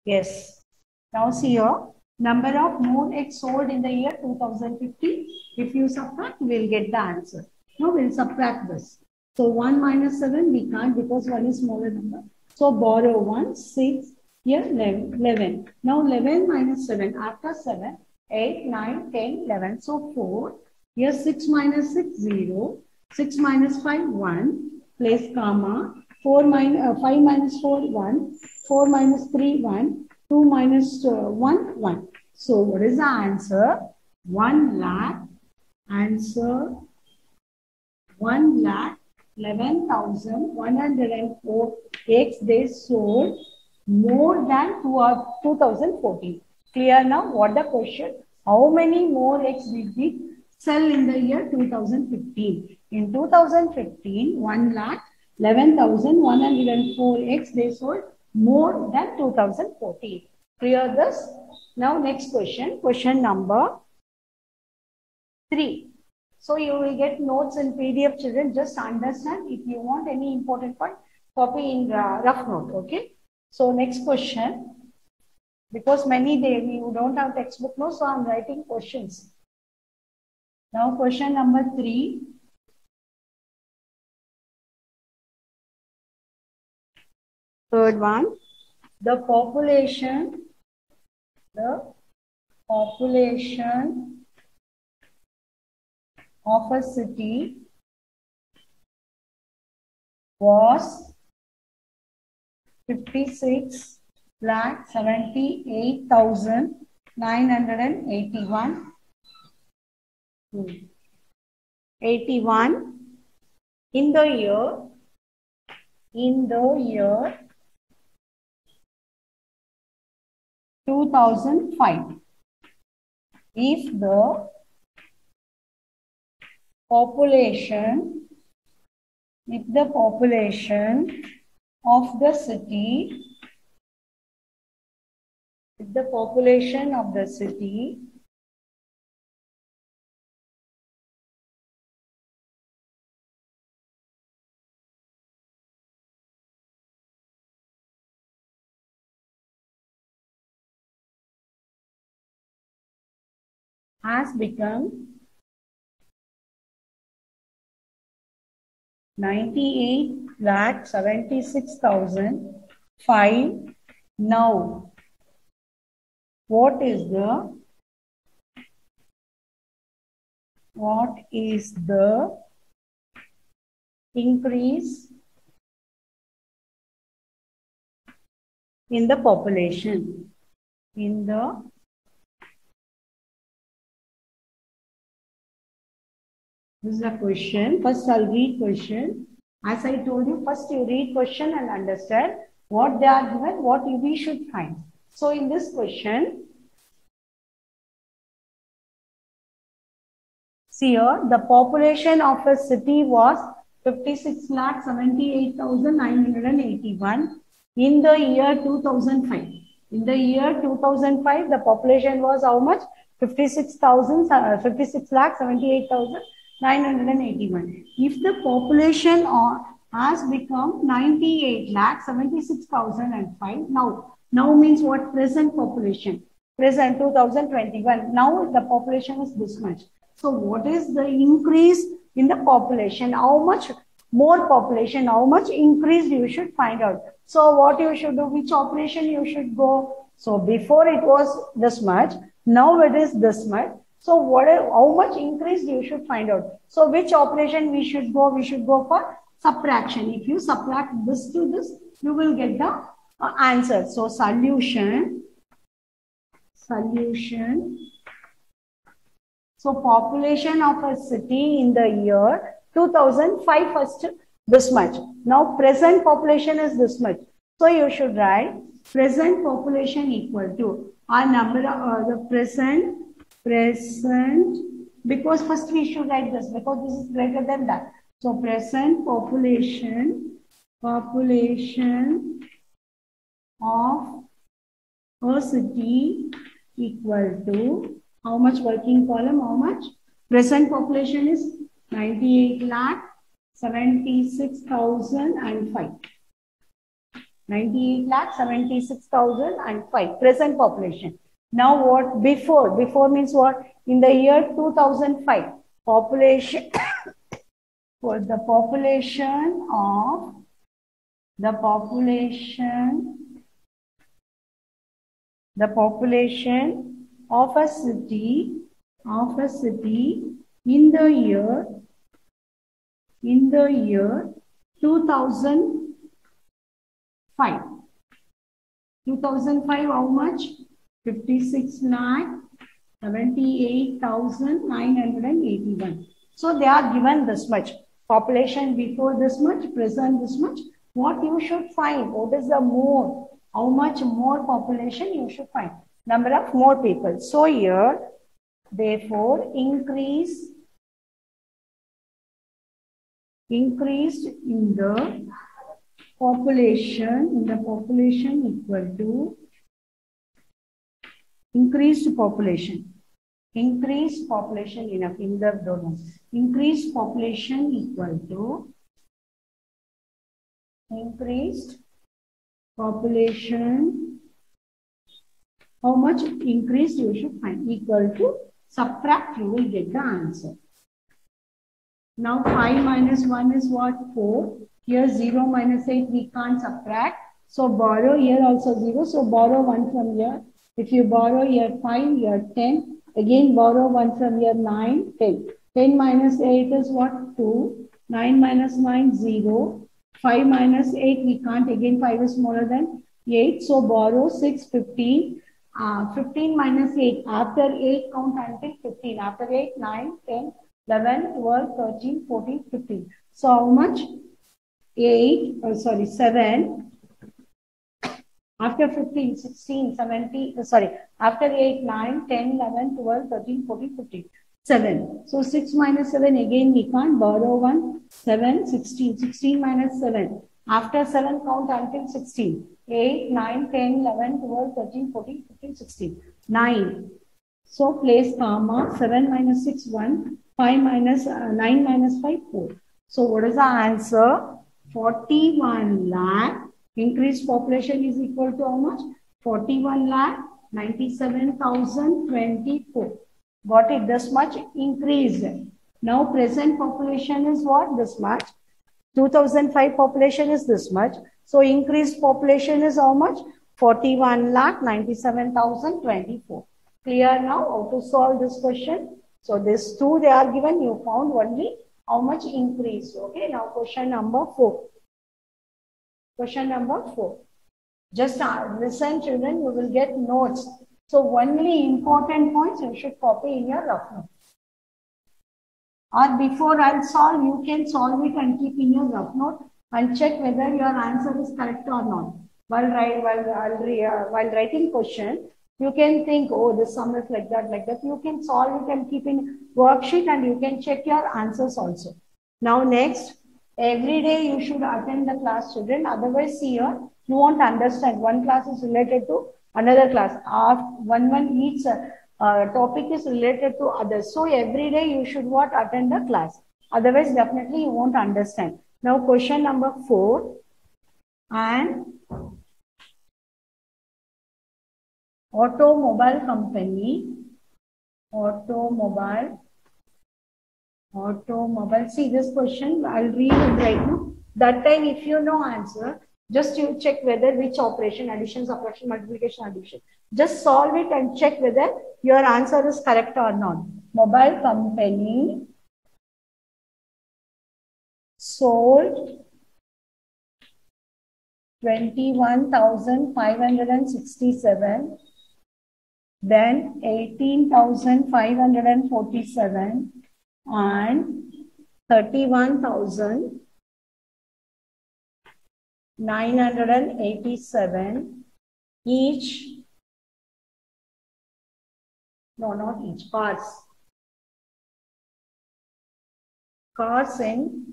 Yes. Now see here, number of more eggs sold in the year 2015. If you subtract, we'll get the answer. Now we'll subtract this. So 1 minus 7, we can't because 1 is smaller number. So borrow 1, 6, here 11. Now 11 minus 7, after 7, 8, 9, 10, 11. So 4, here 6 minus 6, 0. 6 minus 5, 1. Place comma. 5 minus 4, 1. 4 minus 3, 1. 2 minus 1, 1. So what is the answer? 1 lakh. Answer 1 lakh 11,104 eggs they sold more than 2014. Clear now? What the question? How many more eggs did we sell in the year 2015? In 2015, 1 lakh 11,104 eggs they sold more than 2014. Clear this? Now next question, question number 3. So you will get notes in PDF, children. Just understand. If you want any important point, copy in rough note. Okay. So next question. Because many days you don't have textbook notes, so I'm writing questions. Now question number 3. Third one. The population of a city was 56,78,981. 81 in the year 2005. If the population of the city has become 98,76,005. Now, what is the increase in the population? This is a question. First, I'll read question. As I told you, first you read question and understand what they are given, what we should find. So, in this question, see here, the population of a city was 56,78,981 in the year 2005. In the year 2005, the population was how much? 56,78,981. If the population has become 98,76,005, now means what? Present population. Present 2021. Now the population is this much. So what is the increase in the population? How much more population? How much increase you should find out? So what you should do? Which operation you should go? So before it was this much. Now it is this much. So how much increase you should find out? So which operation we should go? We should go for subtraction. If you subtract this to this, you will get the answer. So solution. So population of a city in the year 2005 first this much. Now present population is this much. So you should write present population equal to our number of the present, because first we should write this because this is greater than that. So present population of a city equal to how much? Working column, how much? Present population is 98,76,005. 98,76,005 present population. Now what? Before means what? In the year 2005, population for the population of a city in the year 2005. 2005, how much? 56,78,981. So they are given this much. Population before this much, present this much. What you should find? What is the more? How much more population you should find? Number of more people. So here, therefore, increased in the population equal to increased population enough in the donor. Increased population equal to increased population. How much increased you should find? Equal to subtract, you will get the answer. Now 5 minus 1 is what? 4. Here 0 minus 8 we can't subtract. So borrow here also 0. So borrow 1 from here. If you borrow here 5, here 10. Again borrow 1 from here 9, 10. 10 minus 8 is what? 2. 9 minus 9, 0. 5 minus 8 we can't. Again 5 is smaller than 8. So borrow 6, 15. 15 minus 8. After 8 count until 15. After 8, 9, 10. 11, 12, 13, 14, 15. So how much? 7. After 15, 16, 17, after 8, 9, 10, 11, 12, 13, 14, 15. 7. So 6 minus 7, again we can't borrow 1. 7, 16. 16 minus 7. After 7 count until 16. 8, 9, 10, 11, 12, 13, 14, 15, 16. 9. So place comma. 7 minus 6, 1. 5 minus 9 minus 5, 4. So what is the answer? 41 lakh. Increased population is equal to how much? 41 lakh 97,024. Got it? This much increased. Now present population is what? This much. 2005 population is this much. So increased population is how much? 41 lakh 97,024. Clear now how to solve this question? So this 2 they are given, you found only how much increase. Okay, now question number 4. Question number 4. Just listen children, you will get notes. So only important points you should copy in your rough note. Or before I'll solve, you can solve it and keep in your rough note and check whether your answer is correct or not. While writing question, you can think, oh, this sum is like that, like that. You can solve it and keep in worksheet and you can check your answers also. Now next, every day you should attend the class, children. Otherwise, see here, you won't understand. One class is related to another class. Each topic is related to others. So every day you should what? Attend the class. Otherwise, definitely you won't understand. Now question number 4. And automobile company. See this question, I'll read it right now. That time, if you know answer, just you check whether which operation, addition, subtraction, multiplication, addition. Just solve it and check whether your answer is correct or not. Mobile company sold 21,567, then 18,547 and 31,987 each. No, not each. Cars in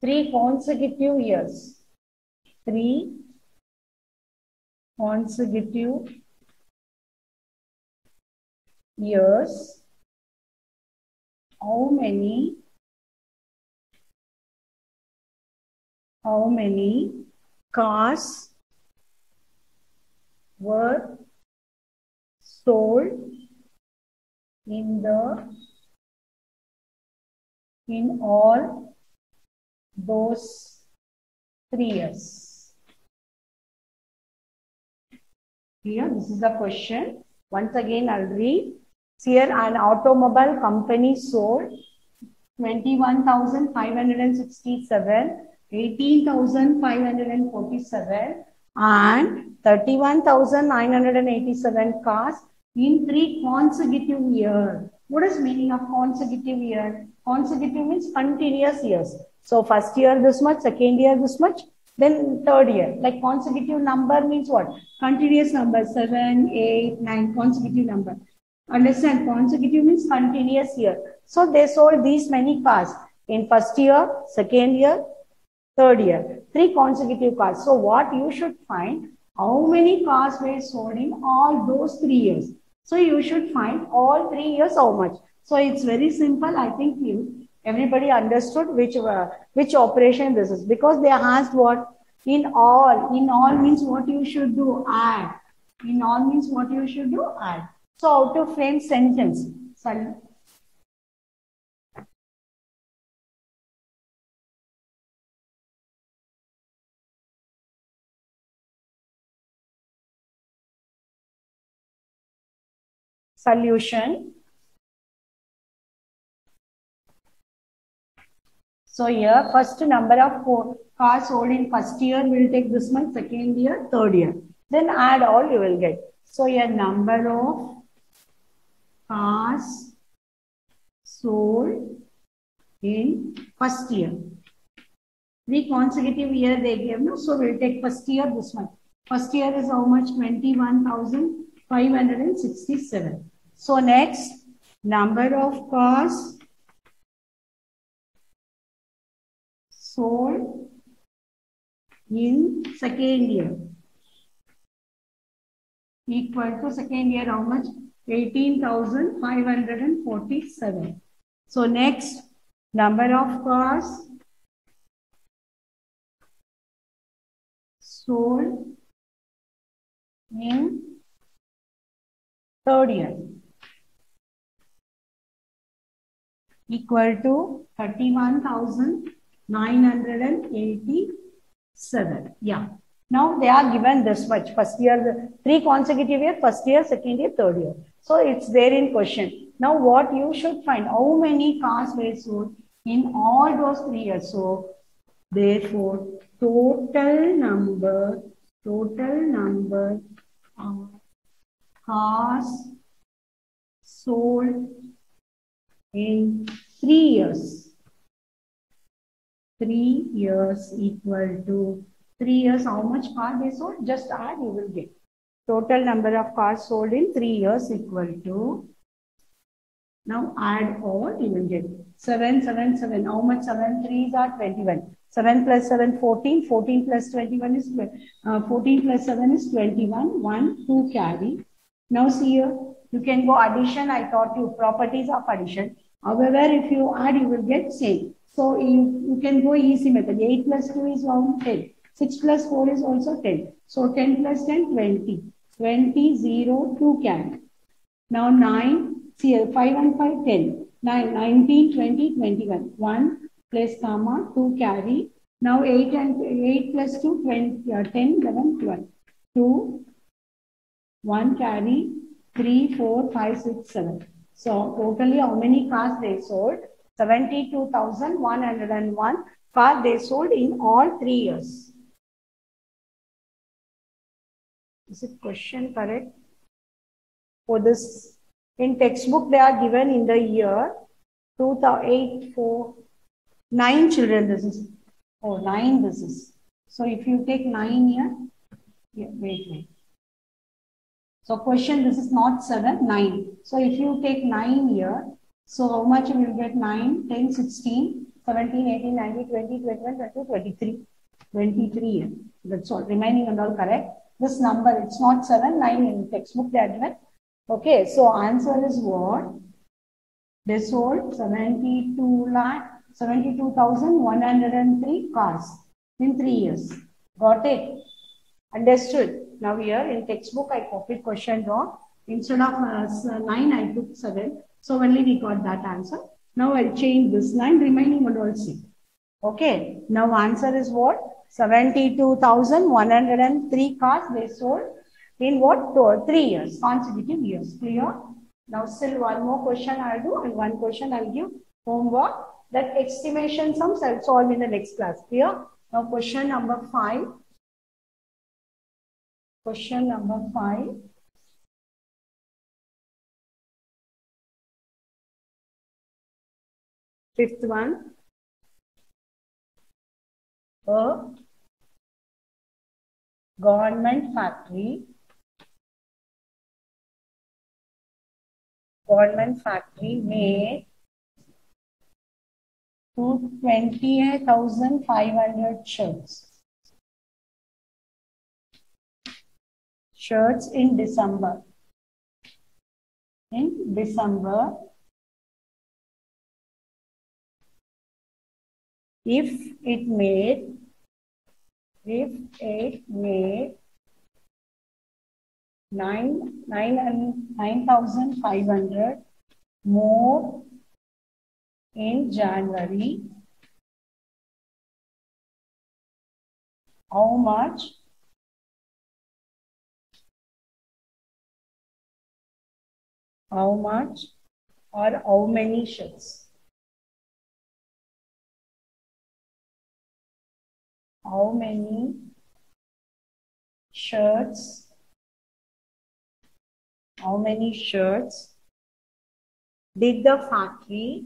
3 consecutive years. 3 consecutive years. How many how many cars were sold in all those 3 years. Here, this is the question. Once again, I'll read. Here, an automobile company sold 21,567, 18,547, and 31,987 cars in 3 consecutive years. What is meaning of consecutive year? Consecutive means continuous years. So first year this much, second year this much, then third year. Like consecutive number means what? Continuous number, 7, 8, 9, consecutive number. Understand? Consecutive means continuous year. So they sold these many cars in first year, second year, third year. 3 consecutive cars. So what you should find, how many cars were sold in all those 3 years. So you should find all 3 years how much. So it's very simple. I think everybody understood which operation this is, because they asked what? In all. In all means what you should do? Add. In all means what you should do? Add. So how to frame sentence? Solution. So here, first number of cars sold in first year will take this much, second year, third year. Then add all, you will get. So here, number of cars sold in first year. 3 consecutive year they gave, no? So we'll take first year this much. First year is how much? 21,567. So next, number of cars sold in second year equal to second year how much? 18,547. So next, number of cars sold in third year equal to 31,987. Yeah. Now they are given this much. First year, 3 consecutive year, first year, second year, third year. So it's there in question. Now what you should find, how many cars were sold in all those 3 years. So therefore, total number of cars sold in 3 years. 3 years equal to 3 years. How much car they sold? Just add, you will get. Total number of cars sold in 3 years equal to. Now add all, you will get 7, 7, 7. How much? 7 3s are 21. 7 plus 7, 14. 14 plus 21 is 14 plus 7 is 21. 1, 2 carry. Now see here, you can go addition. I taught you properties of addition. However, if you add, you will get same. So you can go easy method. 8 plus 2 is 10. 6 plus 4 is also 10. So 10 plus 10, 20. 20, 0, 2 carry. Now 9, see here, 5 and 5, 10. 9, 19, 20, 21. 1 plus comma, 2 carry. Now 8 and 8 plus 2, 20, 10, 11, 12. 2, 1 carry, 3, 4, 5, 6, 7. So totally how many cars they sold? 72,101 cars they sold in all 3 years. Is it question correct? For this, in textbook they are given in the year 2008 for 9 children. This is 9. This is. So if you take 9 here, yeah, wait. So question, this is not 7, 9. So if you take 9 here, so how much you will get? 9, 10, 16, 17, 18, 19, 20, 21, 22, 23. 23. That's all. Remaining and all correct. This number, it's not 7, 9 in textbook they are given. Okay, so answer is what? They sold 72,103 cars in 3 years. Got it? Understood? Now here in textbook I copied question wrong. Instead of 9 I took 7. So only we got that answer. Now I'll change this line, remaining one all same. Okay. Now answer is what? 72,103 cars they sold in what? 3 years, consecutive years. Clear? Now still one more question I'll do and one question I'll give homework. That estimation sums I'll solve in the next class. Clear? Now question number 5. Question number 5. Fifth one. A government factory made 28,500 shirts in December. If it made 9,500 more in January, how much or how many shirts? How many shirts did the factory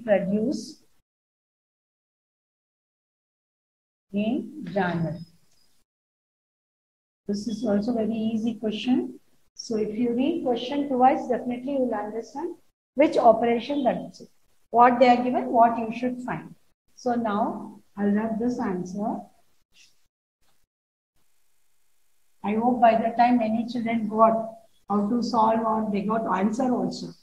produce in January? This is also very easy question. So if you read question twice, definitely you will understand which operation that is it. What they are given, what you should find. So now I'll have this answer. I hope by the time many children got how to solve or they got answer also.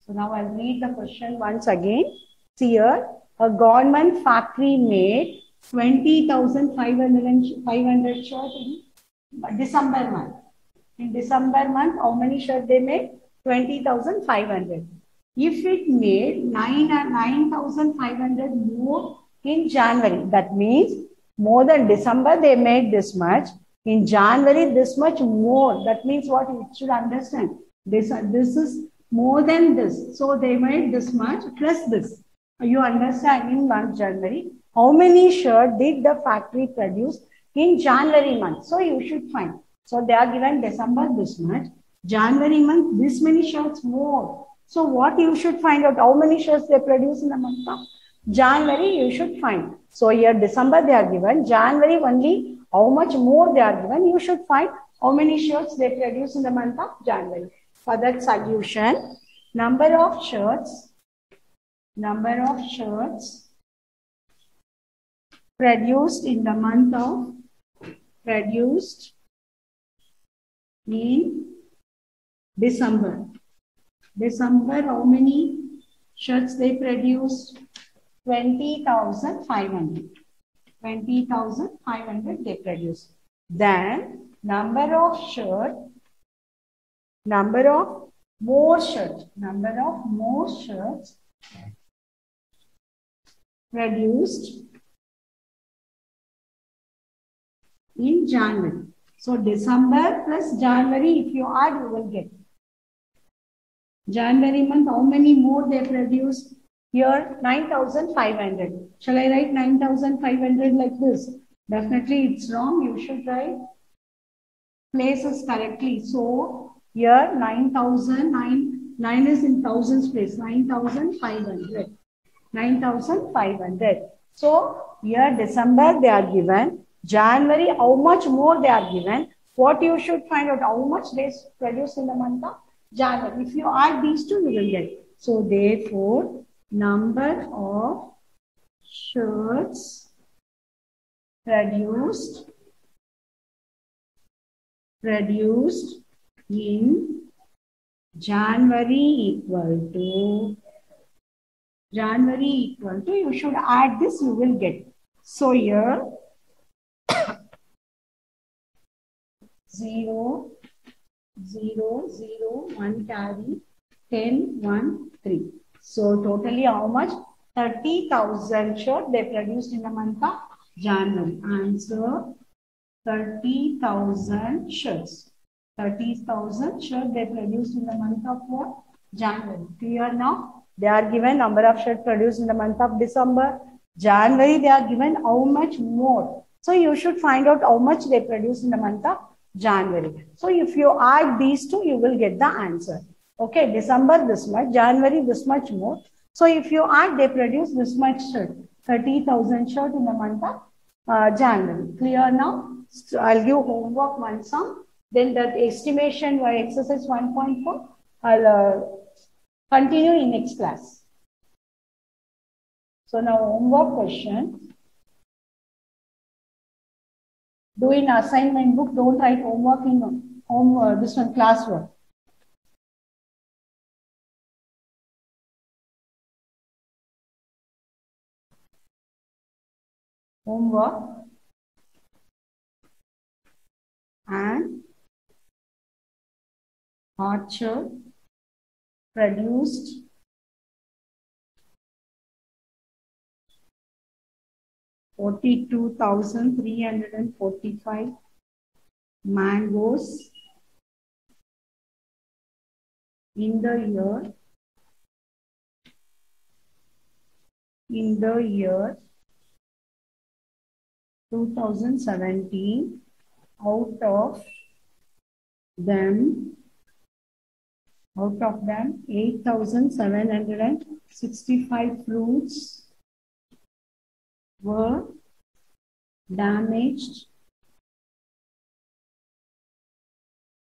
So now I'll read the question once again. See here, a government factory made 20,500 shirts in December month. In December month, how many shirts they made? 20,500. If it made 9,500 more in January, that means more than December they made this much. In January, this much more. That means what you should understand. This is more than this. So they made this much plus this. You understand in month January. How many shirts did the factory produce in January month? So you should find. So they are given December this much. January month, this many shirts more. So what you should find out, how many shirts they produce in the month of January, you should find. So here December they are given. January only, how much more they are given. You should find how many shirts they produce in the month of January. For that solution, number of shirts produced in the month of December. December, how many shirts they produced? 20,500. 20,500 they produced. Then number of more shirts produced in January. So December plus January, if you add, you will get. January month, how many more they produced? Here, 9,500. Shall I write 9,500 like this? Definitely it's wrong. You should write places correctly. So here 9,000, 9 is in thousands place. 9,500. 9,500. So here December they are given. January, how much more they are given. What you should find out, how much they produce in the month of January. If you add these two, you will get. So therefore, number of shirts produced produced in January equal to you should add this, you will get. So here 0, 0, 0, 1 carry, 10, 1, 3. So totally how much? 30,000 shirts they produced in the month of January. Answer 30,000 shirts. 30,000 shirts they produced in the month of what? January. Clear now? They are given number of shirts produced in the month of December. January they are given how much more. So you should find out how much they produced in the month of January. So if you add these two, you will get the answer. Okay, December this much, January this much more. So if you add, they produce this much shirt, 30,000 shirt in the month of January. Clear now? So I'll give homework one sum. Then that estimation by exercise 1.4, I'll continue in next class. So now homework question. Do in assignment book, don't write homework in this one classwork. Homework and orchard produced 42,345 mangoes in the year 2017. Out of them 8,765 fruits were damaged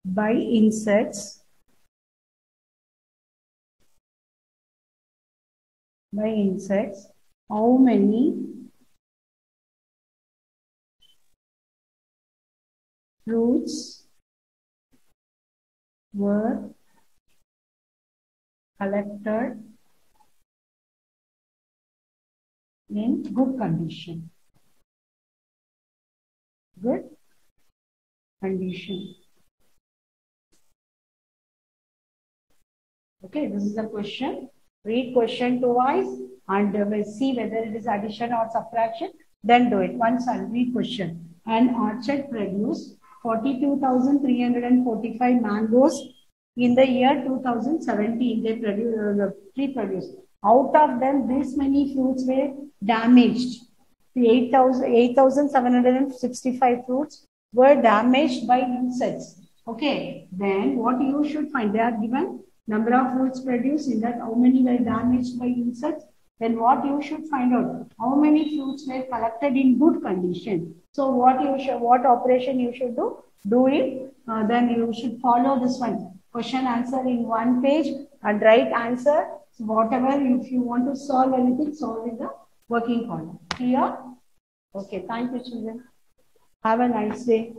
by insects. How many fruits were collected in good condition? Good condition. Okay, this is the question. Read question twice and we'll see whether it is addition or subtraction. Then do it. Once I'll read question. An orchard produced 42,345 mangoes in the year 2017. They produced. Out of them, this many fruits were damaged. 8,765 fruits were damaged by insects. Okay, then what you should find? They are given number of fruits produced, in that how many were damaged by insects. Then what you should find out? How many fruits were collected in good condition. So what operation you should do? Do it. Then you should follow this one. Question answer in one page and write answer. So whatever, if you want to solve anything, solve in the working column. Clear? Okay, thank you children. Have a nice day.